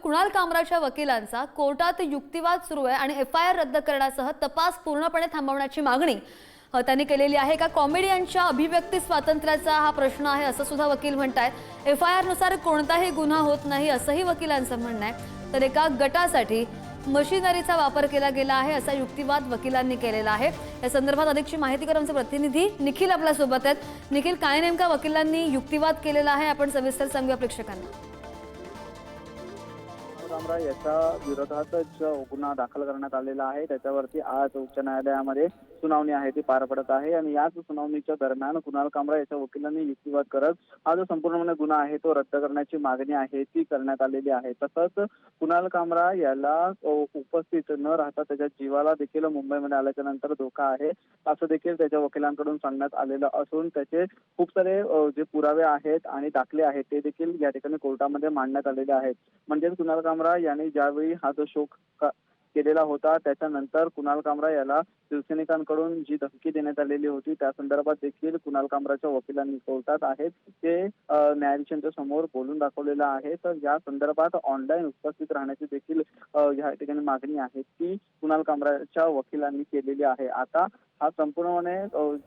कुणाल कामराच्या वकिलांचा कोर्टात युक्तिवाद सुरू आहे आणि FIR रद्द करण्यासह तपास पूर्णपणे थांबवण्याची मागणी त्यांनी केलेली आहे। का कॉमेडियनच्या अभिव्यक्ती स्वातंत्र्याचा हा प्रश्न आहे असं सुद्धा वकील म्हणतात। FIR नुसार कोणताही गुन्हा होत नाही असंही वकिलांचं म्हणणं आहे। तर एका गटासाठी मशिनरीचा वापर केला गेला आहे असा युक्तिवाद वकिलांनी केलेला आहे। या संदर्भात अधिकची माहिती कर आमचे प्रतिनिधी निखिल आपल्या सोबत आहेत। निखिल, काय नेमका वकिलांनी युक्तिवाद केलेला आहे आपण सविस्तर सांगूया प्रेक्षकांना। कामरा याच्या विरोधातच गुन्हा दाखल करण्यात आलेला आहे। त्याच्यावरती आज उच्च न्यायालयामध्ये सुनावणी आहे ती पार पडत आहे आणि याच सुनावणीच्या दरम्यान कुणाल कामरा याच्या वकिलांनी युक्तिवाद करत हा जो संपूर्णपणे गुन्हा आहे तो रद्द करण्याची मागणी आहे ती करण्यात आलेली आहे। तसंच कुणाल कामरा याला उपस्थित न राहता त्याच्या जीवाला देखील मुंबईमध्ये आल्याच्या नंतर धोका आहे असं देखील त्याच्या वकिलांकडून सांगण्यात आलेलं असून त्याचे खूप सारे जे पुरावे आहेत आणि दाखले आहेत ते देखील या ठिकाणी कोर्टामध्ये मांडण्यात आलेले आहेत। म्हणजे कुणाल कामरा यांनी ज्यावेळी हा जो शोक केलेला होता त्याच्यानंतर कुणाल कामरा याला शिवसैनिकांकडून जी धमकी देण्यात आलेली होती त्या संदर्भात देखील कुणाल कामराच्या वकिलांनी कोर्टात आहेत ते न्यायाधीशांच्या समोर बोलून दाखवलेलं आहे। तर या संदर्भात ऑनलाईन उपस्थित राहण्याची देखील या ठिकाणी मागणी आहे ती कुणाल कामराच्या वकिलांनी केलेली आहे। आता हा संपूर्णपणे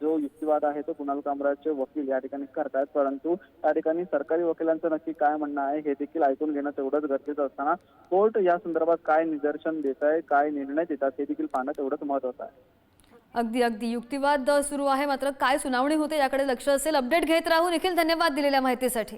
जो युक्तिवाद आहे तो कुणाल कामराचे वकील या ठिकाणी करतात, परंतु या ठिकाणी सरकारी वकिलांचं नक्की काय म्हणणं आहे हे देखील ऐकून घेणं तेवढंच गरजेचं असताना कोर्ट या संदर्भात काय निदर्शन देत आहे, काय निर्णय देतात हे देखील पाहणं तेवढंच महत्त्वाचं आहे। अगदी अगदी युक्तिवाद सुरू आहे, मात्र काय सुनावणी होते याकडे लक्ष असेल। अपडेट घेत राहू निखिल, धन्यवाद दिलेल्या माहितीसाठी।